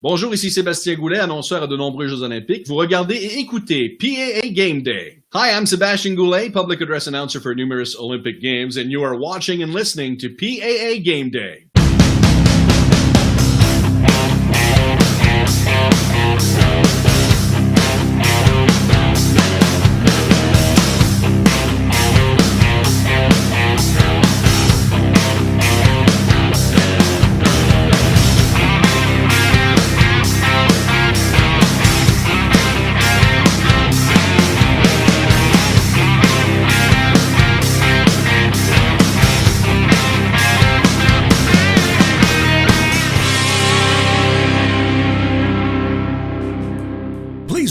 Bonjour, ici Sébastien Goulet, annonceur à de nombreux Jeux olympiques. Vous regardez et écoutez PAA Game Day. Hi, I'm Sébastien Goulet, public address announcer for numerous Olympic Games, and you are watching and listening to PAA Game Day.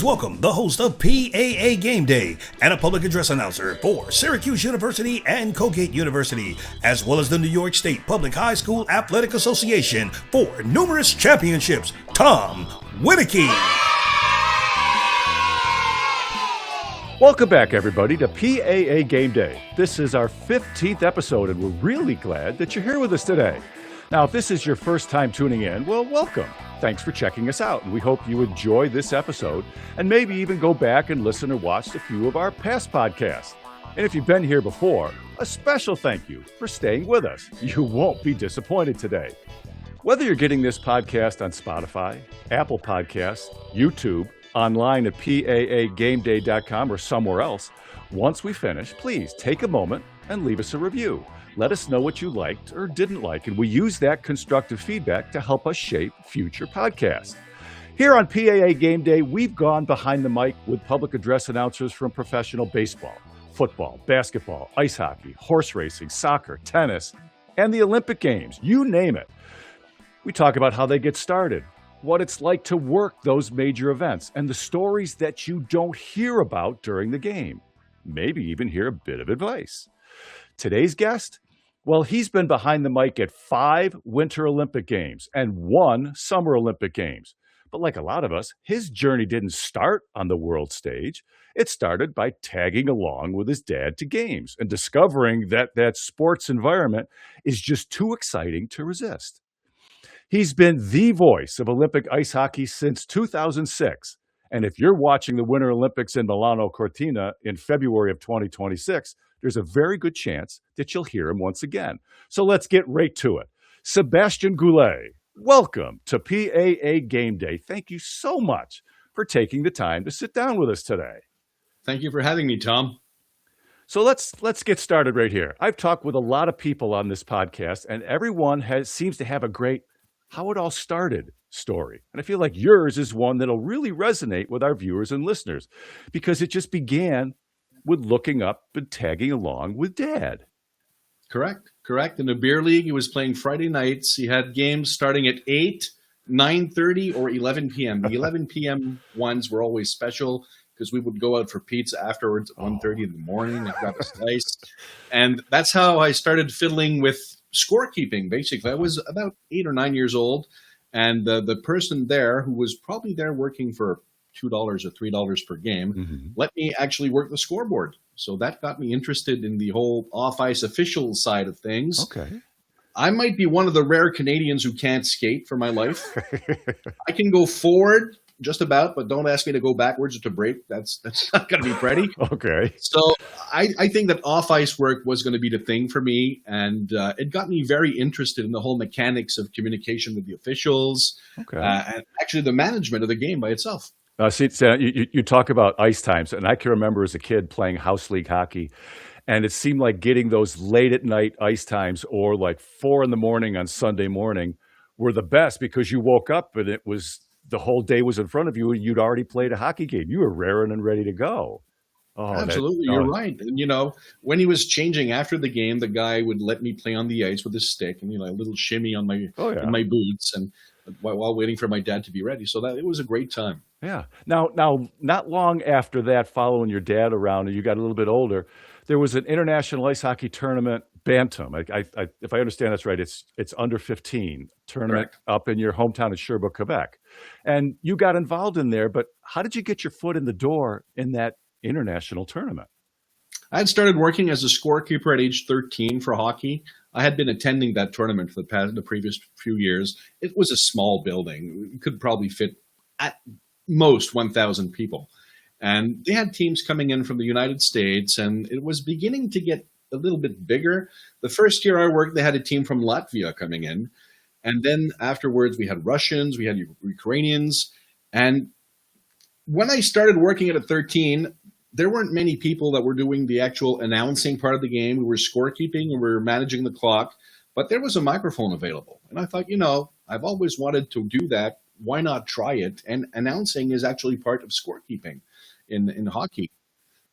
Welcome, the host of PAA Game Day and a public address announcer for Syracuse University and Colgate University, as well as the New York State Public High School Athletic Association for numerous championships, Tom Winiecki. Welcome back, everybody, to PAA Game Day. This is our 15th episode, and we're really glad that you're here with us today. Now, if this is your first time tuning in, well, welcome. Thanks for checking us out, and we hope you enjoy this episode and maybe even go back and listen or watch a few of our past podcasts. And if you've been here before, a special thank you for staying with us. You won't be disappointed today. Whether you're getting this podcast on Spotify, Apple Podcasts, YouTube, online at paagameday.com, or somewhere else, once we finish, please take a moment and leave us a review. Let us know what you liked or didn't like, and we use that constructive feedback to help us shape future podcasts. Here on PAA Game Day, we've gone behind the mic with public address announcers from professional baseball, football, basketball, ice hockey, horse racing, soccer, tennis, and the Olympic Games, you name it. We talk about how they get started, what it's like to work those major events, and the stories that you don't hear about during the game. Maybe even hear a bit of advice. Today's guest? Well, he's been behind the mic at 5 Winter Olympic Games and 1 Summer Olympic Games. But like a lot of us, his journey didn't start on the world stage. It started by tagging along with his dad to games and discovering that that sports environment is just too exciting to resist. He's been the voice of Olympic ice hockey since 2006. And if you're watching the Winter Olympics in Milano Cortina in February of 2026, there's a very good chance that you'll hear him once again. So let's get right to it. Sébastien Goulet, welcome to PAA Game Day. Thank you so much for taking the time to sit down with us today. Thank you for having me, Tom. So let's get started right here. I've talked with a lot of people on this podcast, and everyone seems to have a great how it all started story. And I feel like yours is one that'll really resonate with our viewers and listeners because it just began with looking up and tagging along with Dad. Correct. In the beer league, he was playing Friday nights. He had games starting at 8, 9:30, or 11 p.m. The 11 p.m. ones were always special because we would go out for pizza afterwards at 1:30 in the morning and grab a slice. And that's how I started fiddling with scorekeeping, basically. I was about 8 or 9 years old, and the person there, who was probably there working for $2 or $3 per game, let me actually work the scoreboard. So that got me interested in the whole off-ice official side of things. Okay. I might be one of the rare Canadians who can't skate for my life. I can go forward just about, but don't ask me to go backwards or to break. That's not going to be pretty. Okay. So I think that off-ice work was going to be the thing for me, and it got me very interested in the whole mechanics of communication with the officials, and actually the management of the game by itself. See, you talk about ice times, and I can remember as a kid playing house league hockey, and it seemed like getting those late at night ice times or like 4 a.m. on Sunday morning were the best because you woke up and it was the whole day was in front of you and you'd already played a hockey game. You were raring and ready to go. Oh, absolutely, you're right. And when he was changing after the game, the guy would let me play on the ice with his stick and a little shimmy on my on my boots, and while waiting for my dad to be ready. So that it was a great time. Yeah. Now, not long after that, following your dad around, and you got a little bit older, there was an international ice hockey tournament, Bantam. If I understand that's right, it's under 15 tournament up in your hometown of Sherbrooke, Quebec, and you got involved in there. But how did you get your foot in the door in that international tournament? I had started working as a scorekeeper at age 13 for hockey. I had been attending that tournament for the previous few years. It was a small building. It could probably fit at most 1,000 people. And they had teams coming in from the United States, and it was beginning to get a little bit bigger. The first year I worked, they had a team from Latvia coming in. And then afterwards, we had Russians, we had Ukrainians. And when I started working at 13, there weren't many people that were doing the actual announcing part of the game. We were scorekeeping and we were managing the clock, but there was a microphone available. And I thought, I've always wanted to do that. Why not try it? And announcing is actually part of scorekeeping in hockey.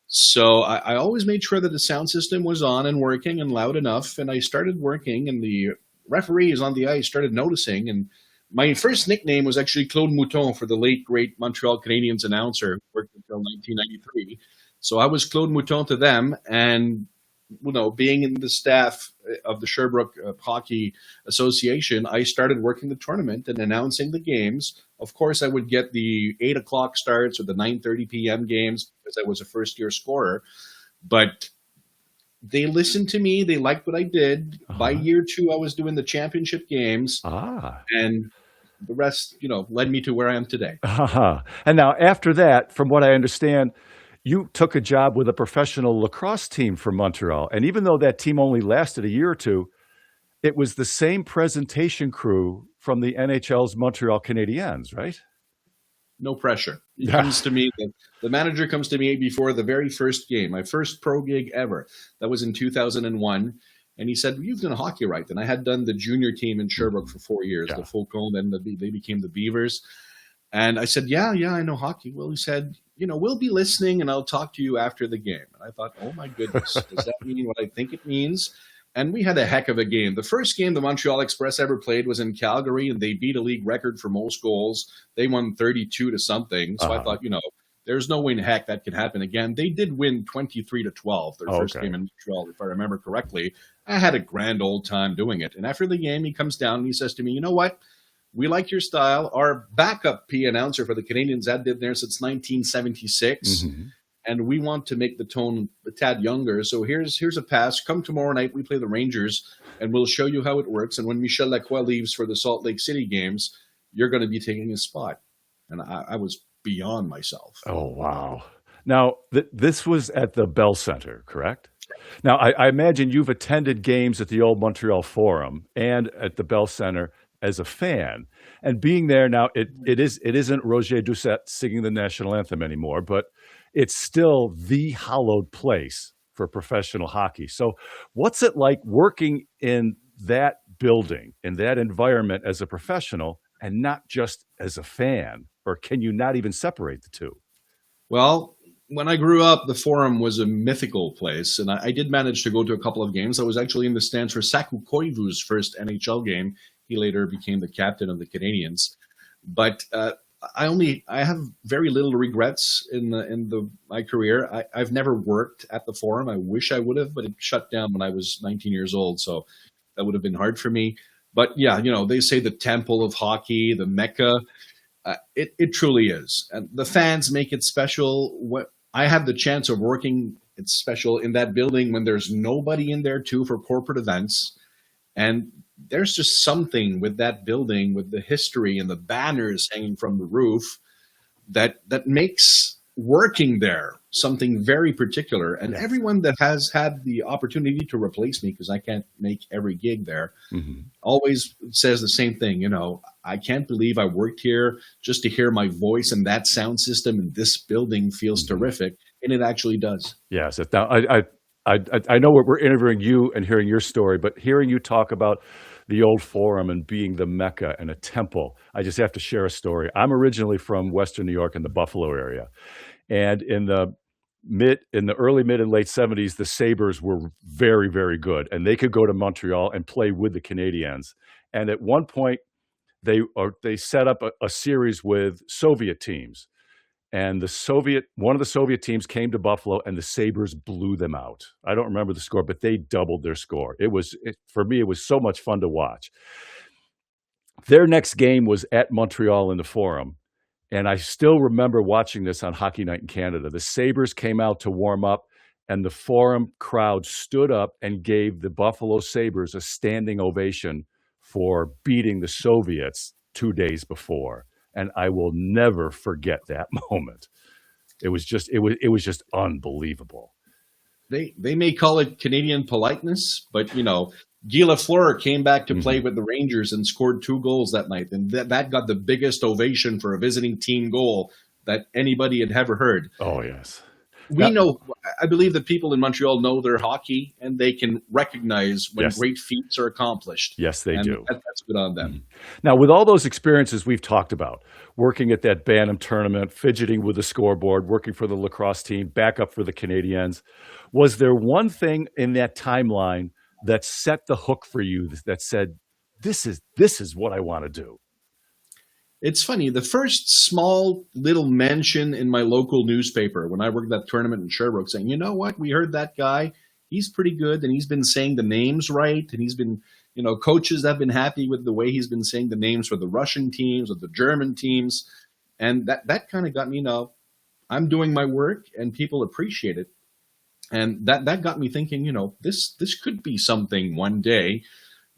So I always made sure that the sound system was on and working and loud enough. And I started working, and the referees on the ice started noticing. And my first nickname was actually Claude Mouton for the late, great Montreal Canadiens announcer, who worked until 1993. So I was Claude Mouton to them. And, being in the staff of the Sherbrooke Hockey Association, I started working the tournament and announcing the games. Of course, I would get the 8 o'clock starts or the 9:30 p.m. games because I was a first-year scorer. But they listened to me. They liked what I did. By year 2, I was doing the championship games. And the rest, led me to where I am today. And now after that, from what I understand, you took a job with a professional lacrosse team from Montreal. And even though that team only lasted a year or two, it was the same presentation crew from the NHL's Montreal Canadiens, right? No pressure. He comes to me, the manager comes to me before the very first game, my first pro gig ever. That was in 2001. And he said, "You've done hockey, right?" And I had done the junior team in Sherbrooke for 4 years, the Faucon, then they became the Beavers. And I said, yeah, I know hockey. Well, he said, we'll be listening and I'll talk to you after the game. And I thought, oh my goodness, does that mean what I think it means? And we had a heck of a game. The first game the Montreal Express ever played was in Calgary, and they beat a league record for most goals. They won 32 to something. So I thought, there's no way in heck that could happen again. They did win 23-12, their first game in Montreal, if I remember correctly. I had a grand old time doing it. And after the game, he comes down and he says to me, "You know what? We like your style. Our backup P announcer for the Canadiens had been there since 1976, and we want to make the tone a tad younger. So here's a pass. Come tomorrow night. We play the Rangers, and we'll show you how it works. And when Michel Lacroix leaves for the Salt Lake City games, you're going to be taking his spot." And I was beyond myself. Oh, wow. Now, this was at the Bell Center, correct? Now, I imagine you've attended games at the old Montreal Forum and at the Bell Center as a fan, and being there now, it isn't Roger Doucette singing the national anthem anymore, but it's still the hallowed place for professional hockey. So what's it like working in that building, in that environment as a professional and not just as a fan? Or can you not even separate the two? Well, when I grew up, the Forum was a mythical place, and I did manage to go to a couple of games. I was actually in the stands for Saku Koivu's first NHL game. He later became the captain of the Canadiens. But I have very little regrets in my career. I've never worked at the Forum. I wish I would have, but it shut down when I was 19 years old, so that would have been hard for me. But yeah, they say the temple of hockey, the Mecca. It truly is, and the fans make it special. What I have the chance of working, it's special in that building when there's nobody in there too for corporate events, and there's just something with that building, with the history and the banners hanging from the roof, that makes working there something very particular. And everyone that has had the opportunity to replace me, because I can't make every gig there, always says the same thing. I can't believe I worked here just to hear my voice, and that sound system in this building feels terrific. And it actually does. Yes. Now, I know we're interviewing you and hearing your story, but hearing you talk about the old Forum and being the Mecca and a temple, I just have to share a story. I'm originally from Western New York in the Buffalo area. And in the early, mid, and late 70s, the Sabres were very, very good. And they could go to Montreal and play with the Canadiens. And at one point, they set up a series with Soviet teams. And one of the Soviet teams came to Buffalo, and the Sabres blew them out. I don't remember the score, but they doubled their score. For me, it was so much fun to watch. Their next game was at Montreal in the Forum, and I still remember watching this on Hockey Night in Canada. The Sabres came out to warm up, and the Forum crowd stood up and gave the Buffalo Sabres a standing ovation for beating the Soviets 2 days before. And I will never forget that moment. It was just unbelievable. They may call it Canadian politeness, but Guy Lafleur came back to play with the Rangers and scored 2 goals that night, and that got the biggest ovation for a visiting team goal that anybody had ever heard. Oh yes, I believe that people in Montreal know their hockey, and they can recognize when great feats are accomplished. Yes, they do. That's good on them. Now, with all those experiences we've talked about, working at that Bantam tournament, fidgeting with the scoreboard, working for the lacrosse team, back up for the Canadiens, was there one thing in that timeline that set the hook for you that said, this is what I want to do? It's funny. The first small little mention in my local newspaper when I worked that tournament in Sherbrooke saying, you know what, we heard that guy, he's pretty good, and he's been saying the names right, and he's been, coaches have been happy with the way he's been saying the names for the Russian teams or the German teams, and that kind of got me, I'm doing my work, and people appreciate it. And that got me thinking, this could be something one day,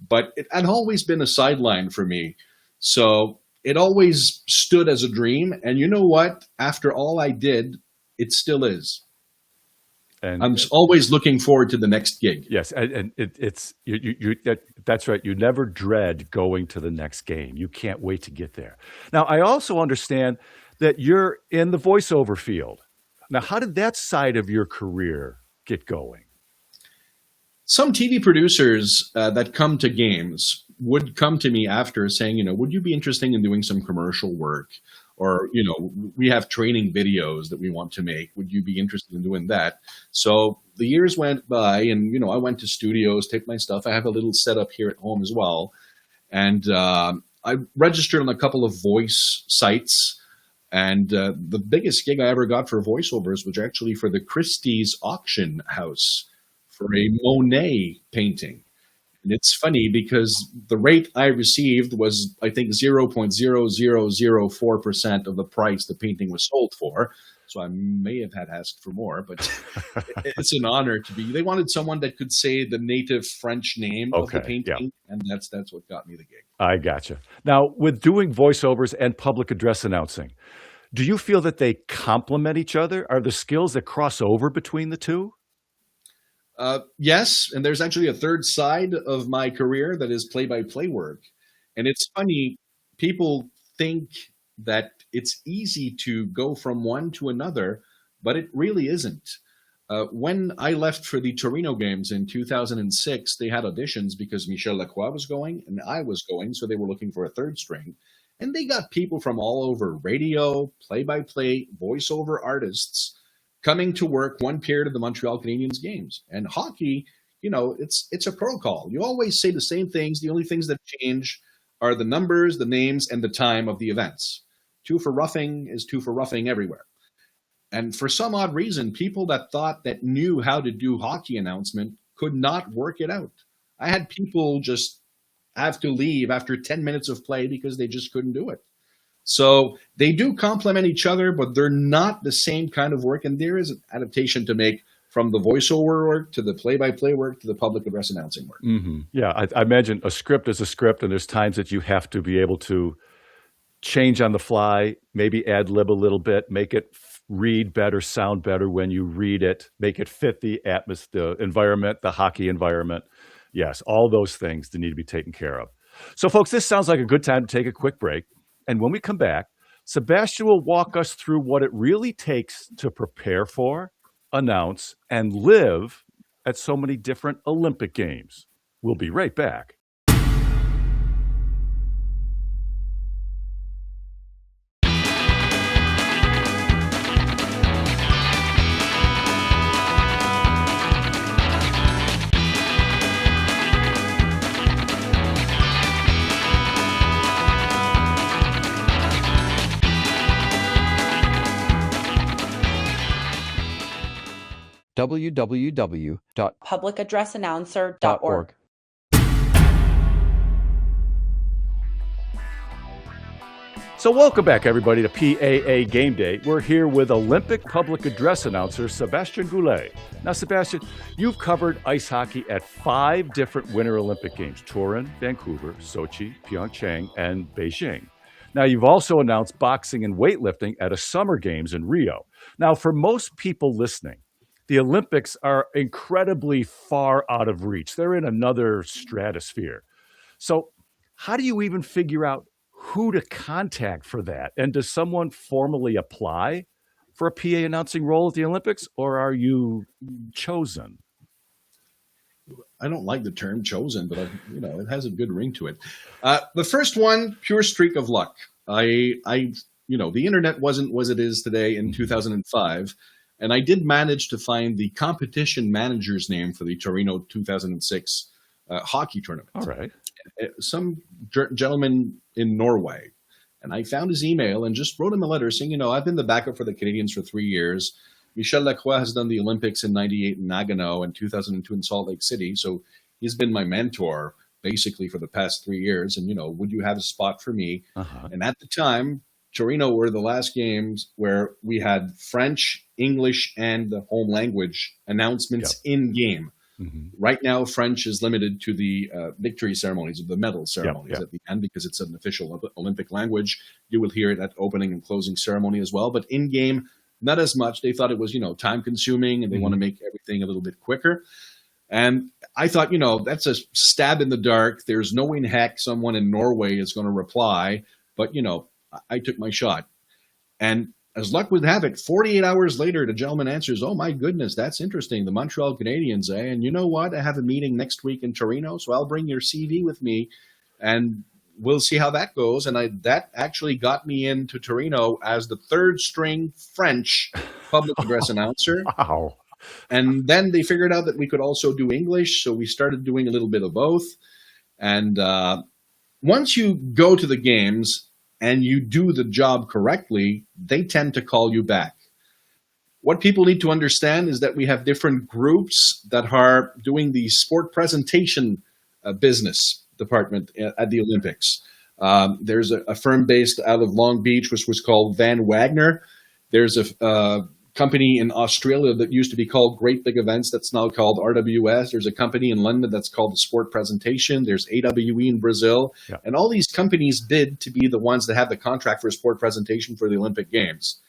but it had always been a sideline for me. So it always stood as a dream. And you know what? After all I did, it still is. And I'm always looking forward to the next gig. Yes, and that's right. You never dread going to the next game. You can't wait to get there. Now, I also understand that you're in the voiceover field. Now, how did that side of your career get going? Some TV producers that come to games would come to me after saying, would you be interested in doing some commercial work? Or, we have training videos that we want to make. Would you be interested in doing that? So the years went by and, I went to studios, taped my stuff. I have a little setup here at home as well. And I registered on a couple of voice sites. And the biggest gig I ever got for voiceovers was actually for the Christie's auction house for a Monet painting. And it's funny because the rate I received was, I think, 0.0004% of the price the painting was sold for. So I may have had asked for more, but it's an honor to be. They wanted someone that could say the native French name of the painting, and that's what got me the gig. I gotcha. Now, with doing voiceovers and public address announcing, do you feel that they complement each other? Are there skills that cross over between the two? Yes, and there's actually a third side of my career that is play-by-play work. And it's funny, people think that it's easy to go from one to another, but it really isn't. When I left for the Torino games in 2006, they had auditions because Michel Lacroix was going and I was going, so they were looking for a third string. And they got people from all over, radio, play-by-play, voiceover artists, coming to work one period of the Montreal Canadiens games. And hockey, it's a protocol. You always say the same things. The only things that change are the numbers, the names, and the time of the events. 2 for roughing is 2 for roughing everywhere. And for some odd reason, people that knew how to do hockey announcement could not work it out. I had people just have to leave after 10 minutes of play because they just couldn't do it. So they do complement each other, but they're not the same kind of work. And there is an adaptation to make from the voiceover work to the play-by-play work to the public address announcing work. Mm-hmm. Yeah, I imagine a script is a script, and there's times that you have to be able to change on the fly, maybe ad lib a little bit, make it read better, sound better when you read it, make it fit the atmosphere, the environment, the hockey environment. Yes, all those things that need to be taken care of. So, folks, this sounds like a good time to take a quick break. And when we come back, Sébastien will walk us through what it really takes to prepare for, announce, and live at so many different Olympic Games. We'll be right back. www.publicaddressannouncer.org. So welcome back, everybody, to PAA Game Day. We're here with Olympic public address announcer Sébastien Goulet. Now, Sébastien, you've covered ice hockey at 5 different Winter Olympic Games: Turin, Vancouver, Sochi, Pyeongchang, and Beijing. Now, you've also announced boxing and weightlifting at a Summer Games in Rio. Now, for most people listening, the Olympics are incredibly far out of reach. They're in another stratosphere. So how do you even figure out who to contact for that? And does someone formally apply for a PA announcing role at the Olympics, or are you chosen? I don't like the term chosen, but it has a good ring to it. The first one, pure streak of luck. The internet wasn't as it is today in 2005, and I did manage to find the competition manager's name for the Torino 2006 hockey tournament. All right. Some gentleman in Norway. And I found his email and just wrote him a letter saying, I've been the backup for the Canadians for 3 years. Michel Lacroix has done the Olympics in 98 in Nagano and 2002 in Salt Lake City. So he's been my mentor basically for the past 3 years. And, would you have a spot for me? Uh-huh. And at the time, Torino were the last games where we had French, English, and the home language announcements in game. Mm-hmm. Right now, French is limited to the victory ceremonies, of the medal ceremonies at the end, because it's an official Olympic language. You will hear it at opening and closing ceremony as well. But in game, not as much. They thought it was, time consuming, and they want to make everything a little bit quicker. And I thought, that's a stab in the dark. There's no way in heck someone in Norway is going to reply. But, I took my shot. And as luck would have it, 48 hours later, the gentleman answers, "Oh, my goodness, that's interesting. The Montreal Canadiens, eh? And you know what? I have a meeting next week in Torino, so I'll bring your CV with me, and we'll see how that goes." And that actually got me into Torino as the third string French public address announcer. Wow. And then they figured out that we could also do English, so we started doing a little bit of both. And once you go to the games and you do the job correctly, they tend to call you back. What people need to understand is that we have different groups that are doing the sport presentation business department at the Olympics. There's a firm based out of Long Beach, which was called Van Wagner. There's a company in Australia that used to be called Great Big Events that's now called RWS. There's a company in London that's called the Sport Presentation. There's AWE in Brazil. Yeah. And all these companies bid to be the ones that have the contract for sport presentation for the Olympic Games.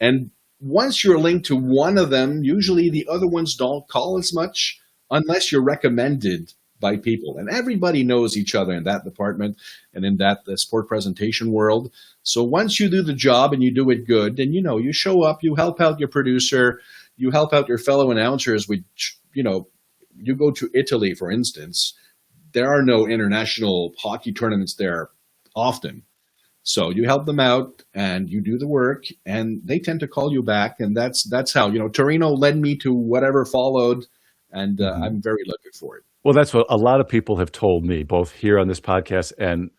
And once you're linked to one of them, usually the other ones don't call as much unless you're recommended by people. And everybody knows each other in that department and in that the sport presentation world. So once you do the job and you do it good, then, you show up, you help out your producer, you help out your fellow announcers, which, you go to Italy, for instance, there are no international hockey tournaments there often. So you help them out and you do the work, and they tend to call you back. And that's how, Torino led me to whatever followed. And I'm very lucky for it. Well, that's what a lot of people have told me, both here on this podcast and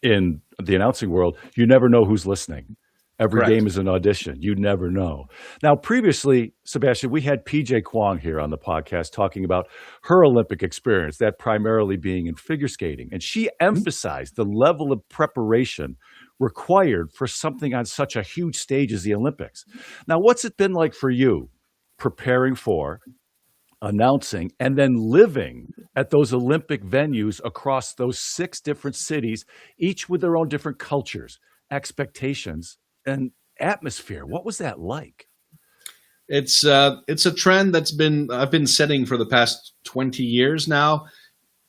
in the announcing world. You never know who's listening. Every Correct. Game is an audition. You never know. Now, previously, Sébastien, we had PJ Kwong here on the podcast talking about her Olympic experience, that primarily being in figure skating. And she emphasized the level of preparation required for something on such a huge stage as the Olympics. Now, what's it been like for you preparing for, announcing, and then living at those Olympic venues across those 6 different cities, each with their own different cultures, expectations, and atmosphere? What was that like? It's a trend I've been setting for the past 20 years now.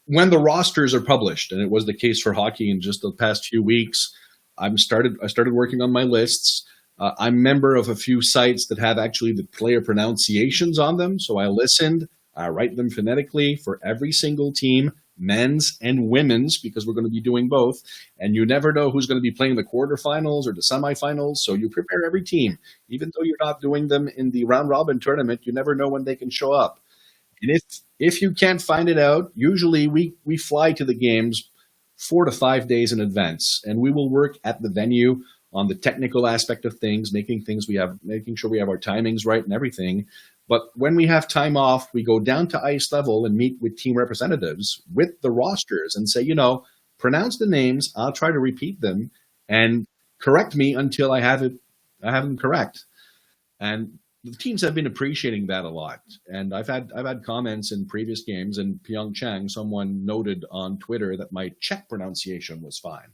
When the rosters are published, and it was the case for hockey in just the past few weeks, I started working on my lists. I'm a member of a few sites that have actually the player pronunciations on them. So I listened, I write them phonetically for every single team, men's and women's, because we're going to be doing both. And you never know who's going to be playing the quarterfinals or the semifinals. So you prepare every team. Even though you're not doing them in the round robin tournament, you never know when they can show up. And if you can't find it out, usually we fly to the games 4 to 5 days in advance, and we will work at the venue on the technical aspect of things, making sure we have our timings right and everything. But when we have time off, we go down to ice level and meet with team representatives with the rosters and say, pronounce the names. I'll try to repeat them and correct me until I have them correct. And the teams have been appreciating that a lot. And I've had comments in previous games in Pyeongchang. Someone noted on Twitter that my Czech pronunciation was fine.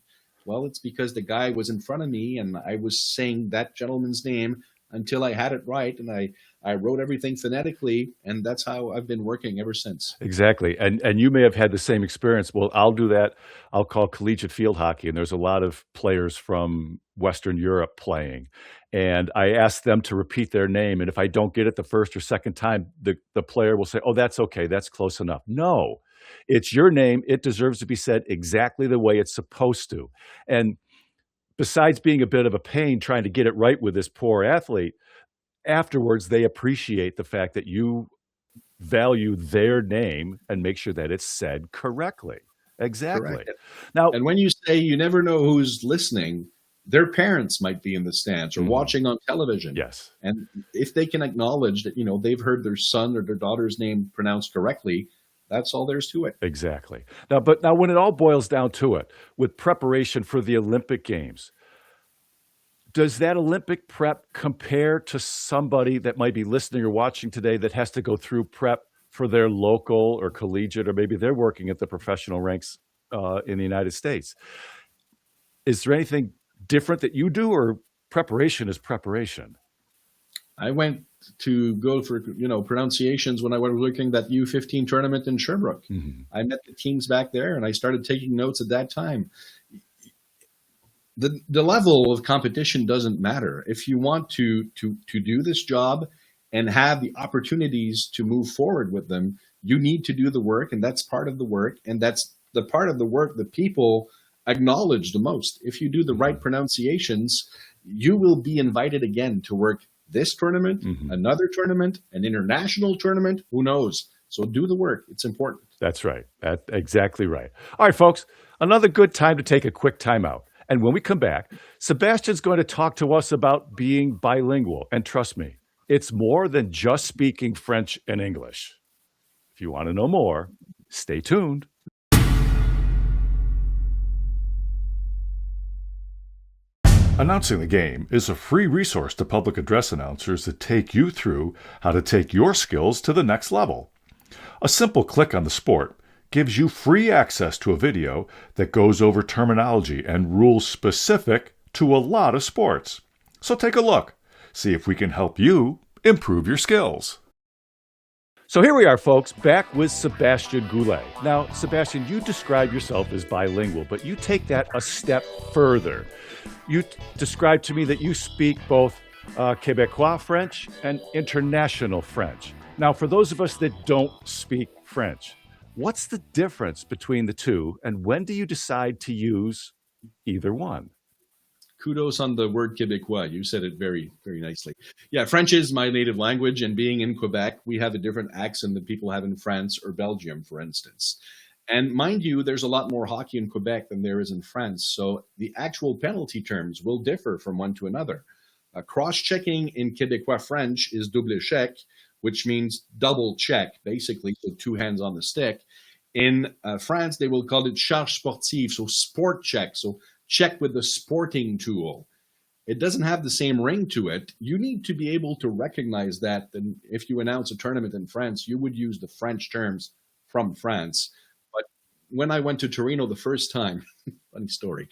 Well, it's because the guy was in front of me and I was saying that gentleman's name until I had it right, and I wrote everything phonetically, and that's how I've been working ever since. Exactly. And you may have had the same experience. Well, I'll do that. I'll call collegiate field hockey, and there's a lot of players from Western Europe playing. And I ask them to repeat their name. And if I don't get it the first or second time, the player will say, oh, that's okay. That's close enough. No, it's your name. It deserves to be said exactly the way it's supposed to. And besides being a bit of a pain trying to get it right with this poor athlete, afterwards, they appreciate the fact that you value their name and make sure that it's said correctly. Exactly. Correct. Now, And when you say you never know who's listening, their parents might be in the stands or watching on television. yes, And if they can acknowledge that, they've heard their son or their daughter's name pronounced correctly, that's all there's to it. exactly. Now, when it all boils down to it, with preparation for the Olympic Games, does that Olympic prep compare to somebody that might be listening or watching today that has to go through prep for their local or collegiate, or maybe they're working at the professional ranks in the United States? Is there anything different that you do, or preparation is preparation? I went to go for pronunciations when I was looking at that U15 tournament in Sherbrooke. I met the teams back there, and I started taking notes at that time. The level of competition doesn't matter. If you want to do this job and have the opportunities to move forward with them, you need to do the work, and that's part of the work, and that's the part of the work that people acknowledge the most. If you do the right pronunciations, you will be invited again to work this tournament, another tournament, an international tournament, who knows? So do the work. It's important. That's right. That's exactly right. All right, folks, another good time to take a quick timeout. And when we come back, Sebastian's going to talk to us about being bilingual. And trust me, it's more than just speaking French and English. If you want to know more, stay tuned. Announcing the Game is a free resource to public address announcers that take you through how to take your skills to the next level. A simple click on the sport gives you free access to a video that goes over terminology and rules specific to a lot of sports. So take a look. See if we can help you improve your skills. So here we are, folks, back with Sébastien Goulet. Now, Sébastien, you describe yourself as bilingual, but you take that a step further. You describe to me that you speak both Québécois French and international French. Now, for those of us that don't speak French, what's the difference between the two, and when do you decide to use either one? Kudos on the word Québécois. You said it very, very nicely. Yeah, French is my native language, and being in Quebec, we have a different accent than people have in France or Belgium, for instance. And mind you, there's a lot more hockey in Quebec than there is in France, so the actual penalty terms will differ from one to another. Cross-checking in Québécois French is double check, which means double check, basically, so two hands on the stick. In France, they will call it charge sportive, so sport check, so check with the sporting tool. It doesn't have the same ring to it. You need to be able to recognize that. And if you announce a tournament in France, you would use the French terms from France. But when I went to Torino the first time, funny story,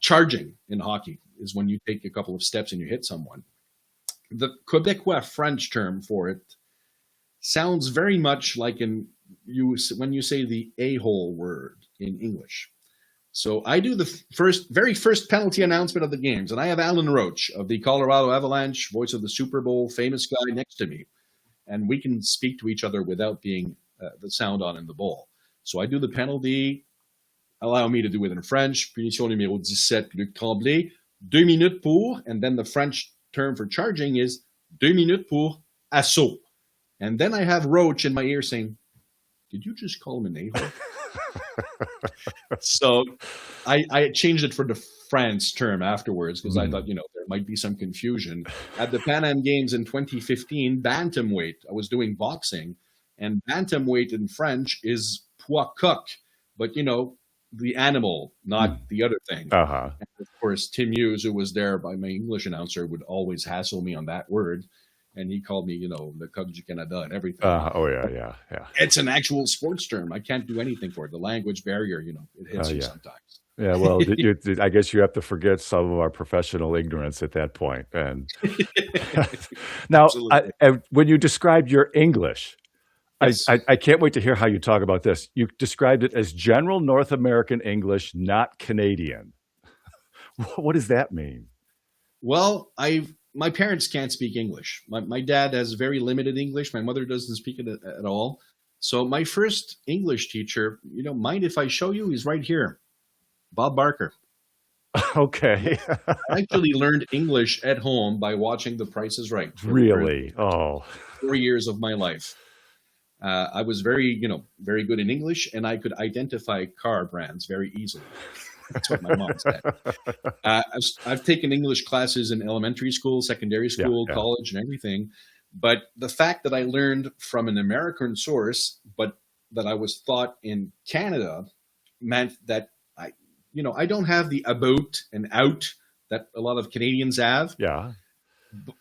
charging in hockey is when you take a couple of steps and you hit someone. The Quebecois French term for it sounds very much like when you say the a-hole word in English. So I do the very first penalty announcement of the games, and I have Alan Roach of the Colorado Avalanche, voice of the Super Bowl, famous guy next to me, and we can speak to each other without being the sound on in the bowl. So I do the penalty. Allow me to do it in French. Punition numéro 17, Luc Tremblay. 2 minutes pour, and then the French term for charging is 2 minutes pour assaut. And then I have Roach in my ear saying, "Did you just call him an a-hole?" So I changed it for the France term afterwards because I thought, there might be some confusion. At the Pan Am Games in 2015, bantamweight, I was doing boxing, and bantamweight in French is poids coq. But, the animal, not the other thing. Uh-huh. And of course, Tim Hughes, who was there by my English announcer, would always hassle me on that word. And he called me, le Cub du Canada and everything. Oh, yeah. It's an actual sports term. I can't do anything for it. The language barrier, it hits you sometimes. Yeah, well, I guess you have to forget some of our professional ignorance at that point. And now, when you described your English, yes. I can't wait to hear how you talk about this. You described it as general North American English, not Canadian. What does that mean? Well, my parents can't speak English. My dad has very limited English. My mother doesn't speak it at all. So my first English teacher, mind if I show you? He's right here. Bob Barker. Okay. I actually learned English at home by watching The Price is Right. Really? Oh. 4 years of my life. I was very good in English, and I could identify car brands very easily. That's what my mom said. I've taken English classes in elementary school, secondary school, college, and everything. But the fact that I learned from an American source, but that I was taught in Canada, meant that I don't have the about and out that a lot of Canadians have. Yeah.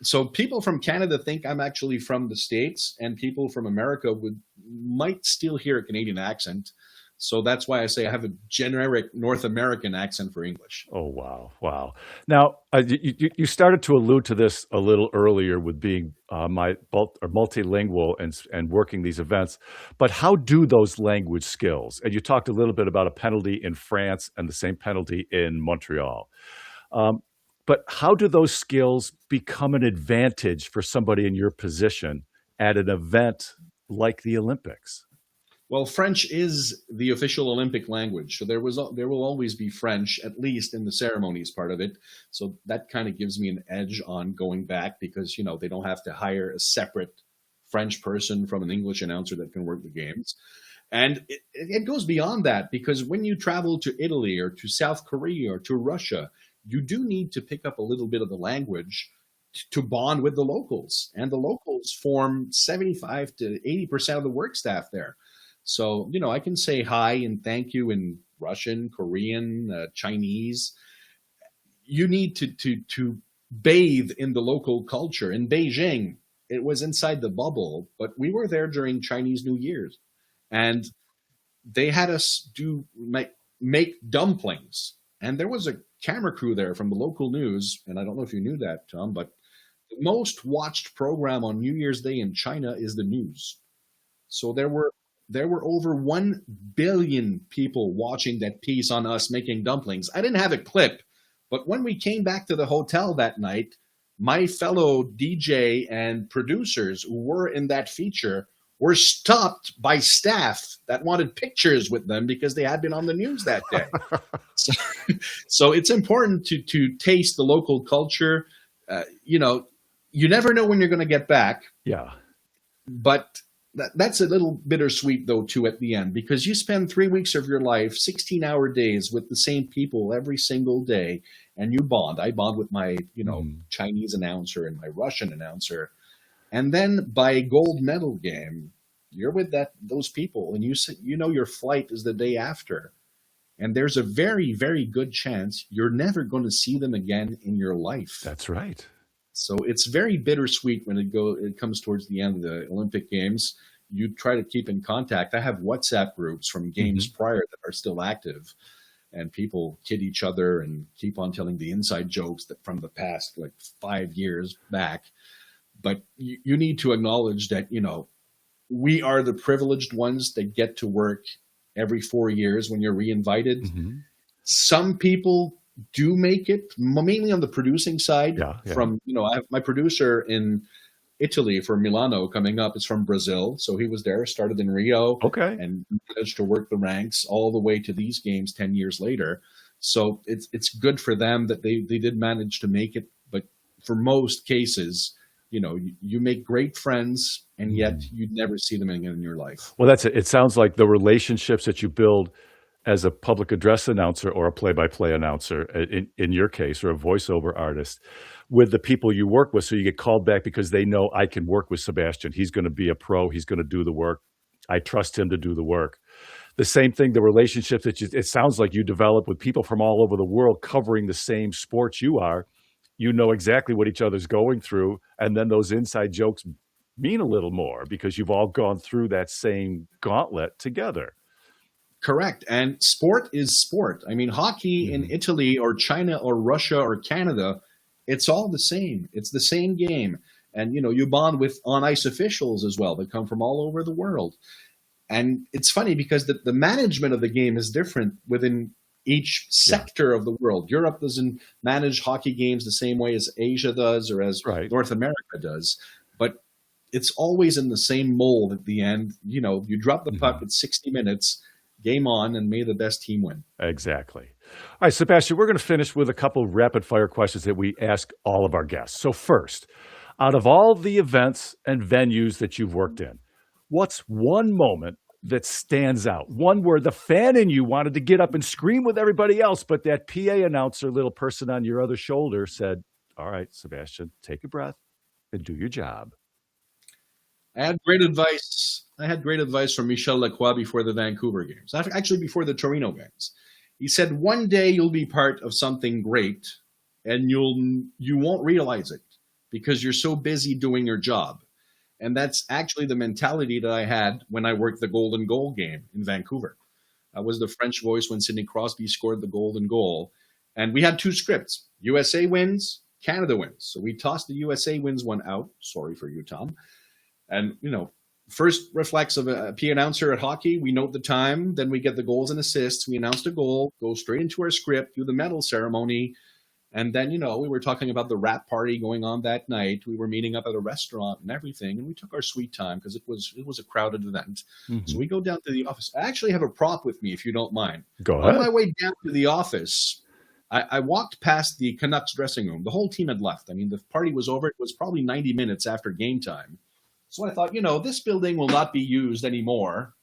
So people from Canada think I'm actually from the States, and people from America might still hear a Canadian accent. So that's why I say I have a generic North American accent for English. Oh, wow. Now, you started to allude to this a little earlier with being multilingual and working these events. But how do those language skills, and you talked a little bit about a penalty in France and the same penalty in Montreal. But how do those skills become an advantage for somebody in your position at an event like the Olympics? Well, French is the official Olympic language, so there will always be French, at least in the ceremonies part of it. So that kind of gives me an edge on going back because, they don't have to hire a separate French person from an English announcer that can work the games. And it goes beyond that because when you travel to Italy or to South Korea or to Russia, you do need to pick up a little bit of the language to bond with the locals. And the locals form 75 to 80% of the work staff there. So, I can say hi and thank you in Russian, Korean, Chinese. You need to bathe in the local culture. In Beijing, it was inside the bubble, but we were there during Chinese New Year's. And they had us make dumplings. And there was a camera crew there from the local news. And I don't know if you knew that, Tom, but the most watched program on New Year's Day in China is the news. So there were over 1 billion people watching that piece on us making dumplings. I didn't have a clip, but when we came back to the hotel that night, my fellow DJ and producers who were in that feature were stopped by staff that wanted pictures with them because they had been on the news that day. So it's important to taste the local culture. You never know when you're going to get back. Yeah. But that's a little bittersweet, though, too, at the end, because you spend 3 weeks of your life, 16-hour days with the same people every single day, and you bond. I bond with my, Chinese announcer and my Russian announcer. And then by gold medal game, you're with those people, and your flight is the day after. And there's a very, very good chance you're never going to see them again in your life. That's right. So it's very bittersweet when it comes towards the end of the Olympic Games. You try to keep in contact. I have WhatsApp groups from games prior that are still active, and people kid each other and keep on telling the inside jokes that from the past, like 5 years back. But you need to acknowledge that, we are the privileged ones that get to work every 4 years when you're reinvited. Mm-hmm. Some people do make it, mainly on the producing side. Yeah. From, I have my producer in Italy for Milano coming up. It's from Brazil. So he was there, started in Rio. Okay. And managed to work the ranks all the way to these games 10 years later. So it's good for them that they did manage to make it. But for most cases, you make great friends, and yet you'd never see them again in your life. Well, that's it. It sounds like the relationships that you build as a public address announcer or a play-by-play announcer, in your case, or a voiceover artist, with the people you work with, so you get called back because they know I can work with Sébastien. He's going to be a pro. He's going to do the work. I trust him to do the work. the same thing, the relationships that it sounds like you develop with people from all over the world covering the same sports you are, you know exactly what each other's going through. And then those inside jokes mean a little more because you've all gone through that same gauntlet together. Correct. And sport is sport. I mean, hockey in Italy or China or Russia or Canada, it's all the same. It's the same game. And, you bond with on-ice officials as well that come from all over the world. And it's funny because the management of the game is different within each sector of the world. Europe doesn't manage hockey games the same way as Asia does or as North America does. But it's always in the same mold at the end. You drop the puck with 60 minutes, game on, and may the best team win. Exactly. All right, Sébastien, we're going to finish with a couple of rapid-fire questions that we ask all of our guests. So first, out of all the events and venues that you've worked in, what's one moment that stands out? One where the fan in you wanted to get up and scream with everybody else, but that PA announcer, little person on your other shoulder, said, all right, Sébastien, take a breath and do your job. I had great advice from Michel Lacroix before the Vancouver games, actually before the Torino games. He said, one day you'll be part of something great and you won't realize it because you're so busy doing your job. And that's actually the mentality that I had when I worked the golden goal game in Vancouver. I was the French voice when Sidney Crosby scored the golden goal. And we had two scripts. USA wins, Canada wins. So we tossed the USA wins one out. Sorry for you, Tom. And, first reflex of a P announcer at hockey, we note the time. Then we get the goals and assists. We announced a goal, go straight into our script, do the medal ceremony. And then, we were talking about the wrap party going on that night. We were meeting up at a restaurant and everything. And we took our sweet time because it was a crowded event. So we go down to the office. I actually have a prop with me, if you don't mind. Go ahead. On my way down to the office, I walked past the Canucks dressing room. The whole team had left. I mean, the party was over. It was probably 90 minutes after game time. So I thought, this building will not be used anymore.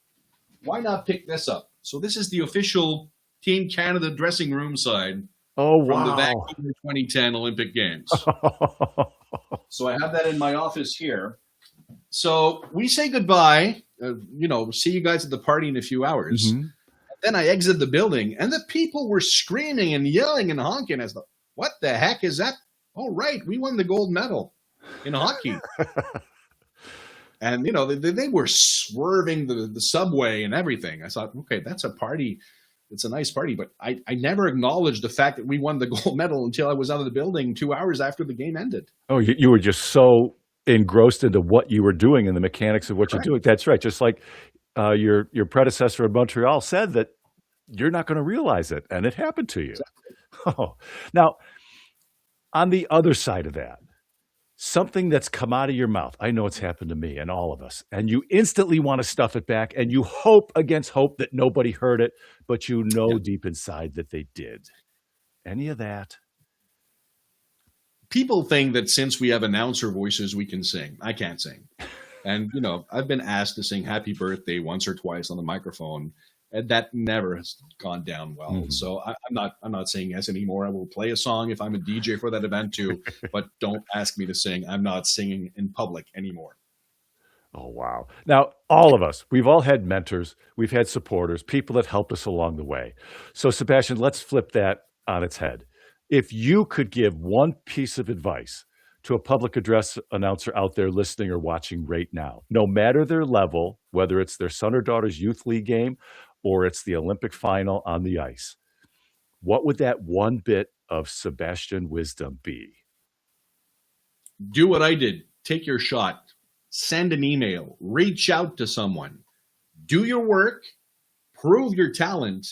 Why not pick this up? So this is the official Team Canada dressing room side. Oh, from wow. the Vancouver 2010 Olympic Games. So I have that in my office here. So we say goodbye, see you guys at the party in a few hours. Then I exit the building, and the people were screaming and yelling and honking. I thought, what the heck is that? Oh, right, we won the gold medal in hockey. And, they were swerving the subway and everything. I thought, okay, that's a party. It's a nice party, but I never acknowledged the fact that we won the gold medal until I was out of the building 2 hours after the game ended. Oh, you were just so engrossed into what you were doing and the mechanics of what you're doing. That's right. Just like your predecessor in Montreal said that you're not going to realize it, and it happened to you. Exactly. Oh. Now, on the other side of that, something that's come out of your mouth, I know it's happened to me and all of us, and you instantly want to stuff it back, and you hope against hope that nobody heard it, but you know deep inside that they did. Any of that? People think that since we have announcer voices, we can sing. I can't sing. And, I've been asked to sing Happy Birthday once or twice on the microphone, and that never has gone down well. So I'm not saying yes anymore. I will play a song if I'm a DJ for that event too, but don't ask me to sing. I'm not singing in public anymore. Oh, wow. Now, all of us, we've all had mentors. We've had supporters, people that helped us along the way. So, Sébastien, let's flip that on its head. If you could give one piece of advice to a public address announcer out there listening or watching right now, no matter their level, whether it's their son or daughter's youth league game or it's the Olympic final on the ice, what would that one bit of Sébastien wisdom be? Do what I did. Take your shot. Send an email. Reach out to someone. Do your work. Prove your talent.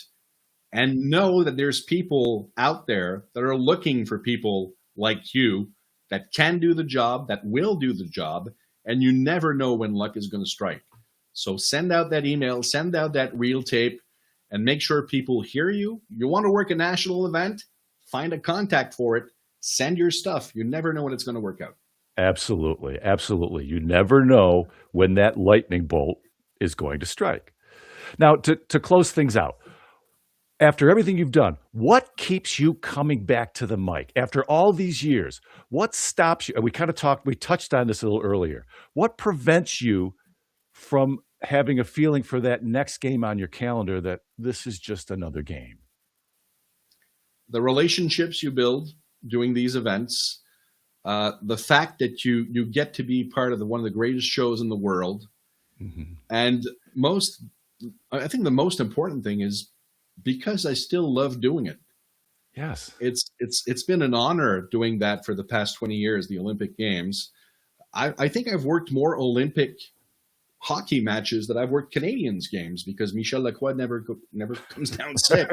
And know that there's people out there that are looking for people like you that can do the job, that will do the job, and you never know when luck is going to strike. So send out that email, send out that reel tape, and make sure people hear you. You want to work a national event? Find a contact for it. Send your stuff. You never know when it's going to work out. Absolutely. Absolutely. You never know when that lightning bolt is going to strike. Now, to close things out, after everything you've done, what keeps you coming back to the mic? After all these years, what stops you? And we touched on this a little earlier. What prevents you from having a feeling for that next game on your calendar that this is just another game? The relationships you build doing these events, the fact that you get to be part of one of the greatest shows in the world, and I think the most important thing is because I still love doing it. Yes, it's been an honor doing that for the past 20 years, the Olympic Games. I think I've worked more Olympic hockey matches than I've worked Canadians games because Michel Lacroix never comes down sick.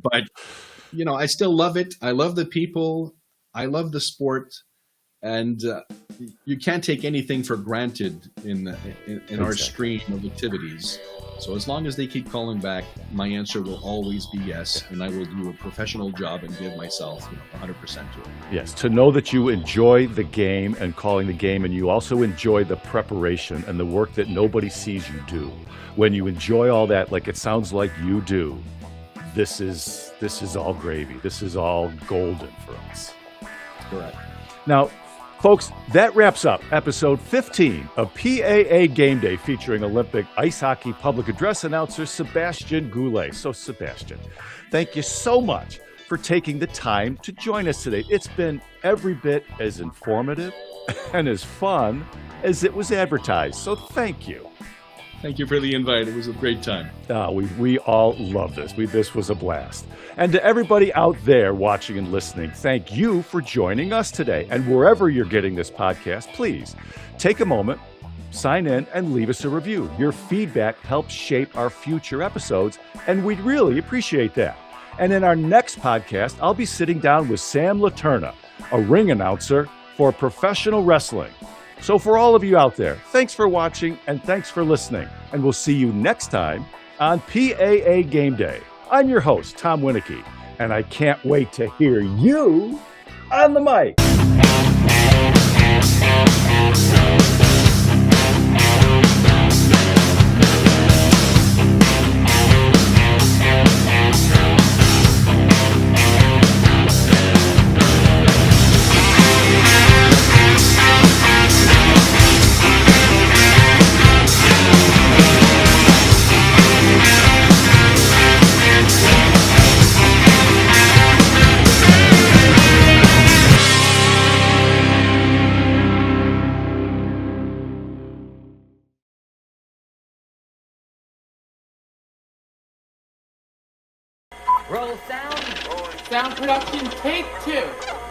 But I still love it. I love the people. I love the sport, and you can't take anything for granted in our stream of activities. So as long as they keep calling back, my answer will always be yes, and I will do a professional job and give myself 100% to it. Yes, to know that you enjoy the game and calling the game, and you also enjoy the preparation and the work that nobody sees you do. When you enjoy all that, like it sounds like you do, this is all gravy. This is all golden for us. Correct. Now, folks, that wraps up episode 15 of PAA Game Day featuring Olympic ice hockey public address announcer Sébastien Goulet. So, Sébastien, thank you so much for taking the time to join us today. It's been every bit as informative and as fun as it was advertised. So, thank you. Thank you for the invite. It was a great time. We all love this. This was a blast. And to everybody out there watching and listening, thank you for joining us today. And wherever you're getting this podcast, please take a moment, sign in, and leave us a review. Your feedback helps shape our future episodes, and we'd really appreciate that. And in our next podcast, I'll be sitting down with Sam Laterna, a ring announcer for professional wrestling. So for all of you out there, thanks for watching and thanks for listening. And we'll see you next time on PAA Game Day. I'm your host, Tom Winiecki, and I can't wait to hear you on the mic. Roll sound. Sound production, take 2.